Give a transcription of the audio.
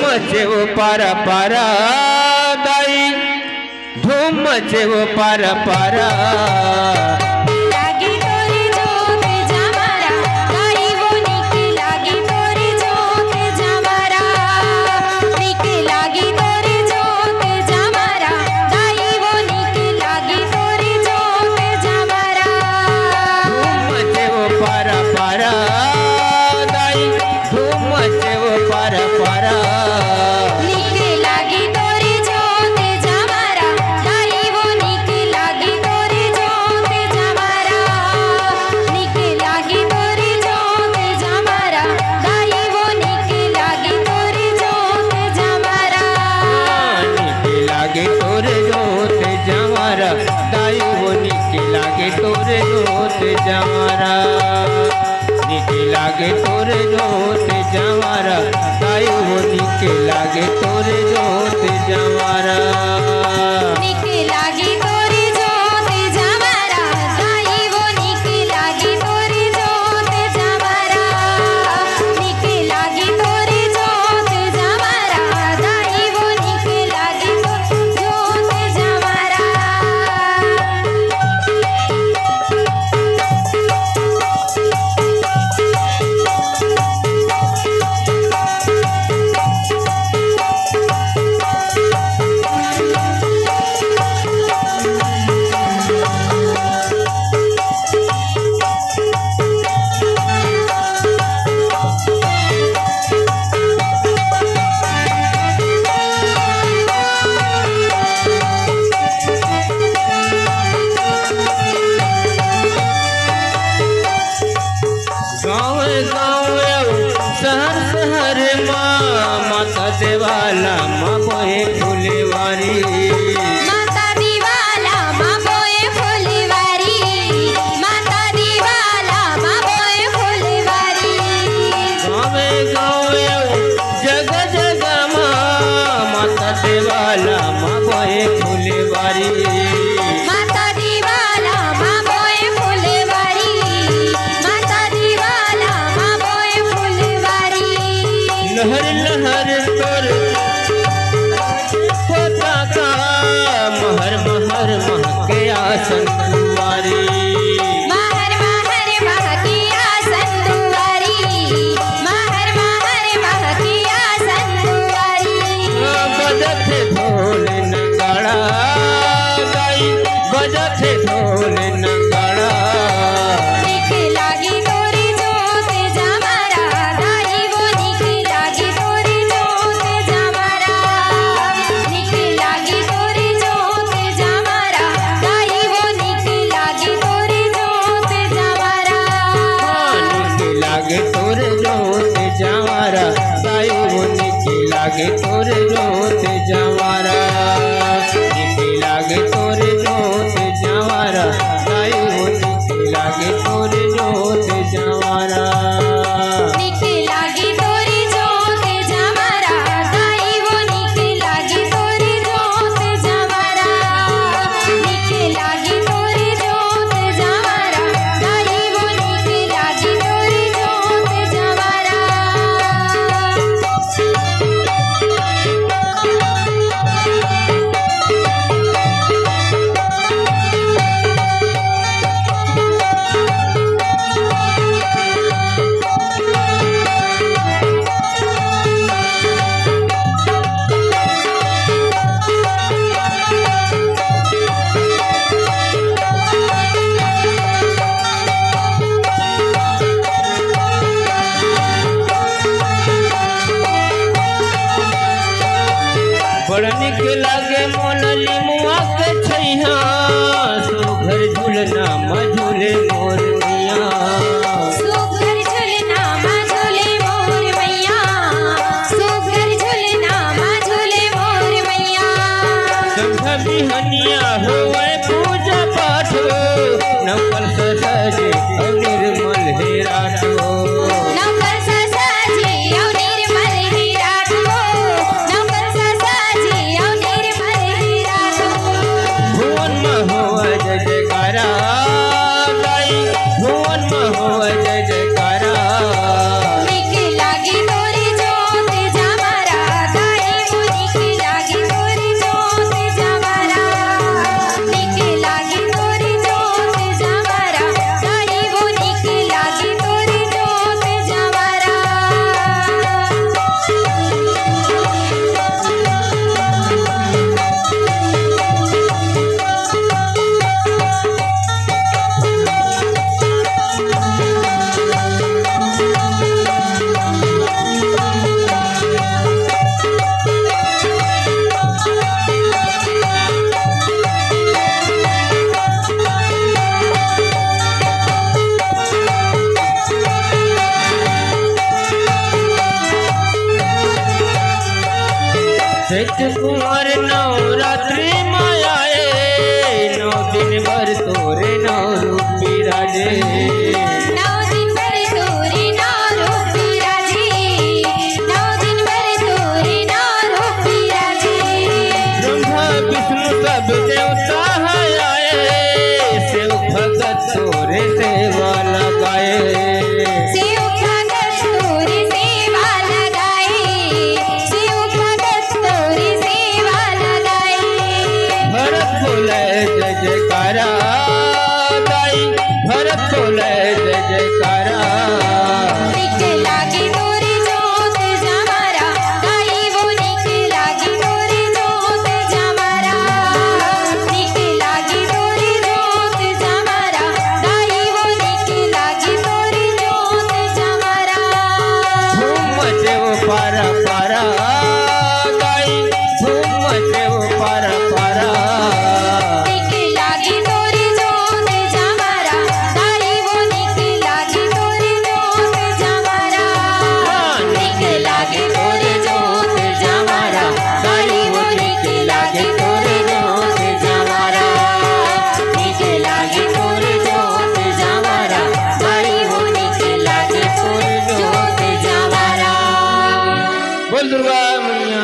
मचे वो पारा पारा दाई धूम मचे वो पारा पारा जमारा निके लागे तोरे जोत जमारा दाई वो निके लागे तोरे जोत जमारा निके लागे तोरे जोत जमारा दाई वो निके लागे तोरे जोत जमारा निके लागे तोरे जोत जमारा दाई वो निके लागे जोत जमारा माता देवाला माँ बोए फुलवारी माता दीवाला माँ बोए फुलवारी माता दीवाला माँ बोए फुलवारी गावे गावे जग जग माता देवाला माँ बोए फुलवारी माता दीवाला माँ बोए फुलवारी माता दीवाला माँ बोए फुलवारी लहर लहर तोर पताका महर महर महके आसन दुआरी महर महर महके आसन दुआरी महर महर महके आसन दुआरी बजते ढोल नगाड़ा गाई बजते ढोल नगाड़ा निके लागी तोरे जोत जमारा दाई वो निके लागी तोरे जोत जमारा निके लागी तोरे जोत जमारा दाई वो निके लागी तोरे जोत जमारा निके लागे तोरे जोत जमारा दाई वो निके लागे तोरे जोत जमारा निके लागे तोरे जोत जमारा दाई वो निके लागे तोरे जोत जमारा निके लागे तोरे जोत जमारा दाई वो निके लागे तोरे जोत जमारा निके लागे तोरे जोत जमारा दाई वो निके लागे तोरे जोत जमारा बड़ निक लागे मोनली मुआ के छैहा सुघर झूलना मझूले मोर मैया सुघर झूलना मझूले मोर मैया सुघर झूलना मझूले मोर मैया संघ बिहनिया होवे पूजा पाठ नवकल सजे निर्मल हेराठो भुवन सेठ कुंवर नवरात्रि मायाए 9 दिन भर तोरे 9 रूप बिराजे 9 दिन भर तोरे 9 रूप बिराजे 9 दिन भर तोरे 9 रूप बिराजे ब्रह्मा विष्णु सब देवता है आए शिव भगत तोरे सेवा लगाए शिव भगत तोरे सेवा लगाए शिव भगत तोरे सेवा लगाए भरत बोले जय जयकारा गाई भरत बोले जय जयकारा निक लागे तोरे जोत जमारा गाई वो निक लागे तोरे जोत जमारा निक लागे तोरे जोत जमारा गाई वो निक लागे तोरे जोत जमारा धूम मचे वो पारा पारा गाई धूम मचे वो पारा पारा निक लागे तोरे जोत जमारा गाई वो निक लागे तोरे जोत जमारा निक लागे तोरे जोत जमारा गाई वो निक लागे तोरे जोत जमारा निक लागे तोरे जोत जमारा गाई वो निक लागे तोरे जोत जमारा बोल दुर्गा मैया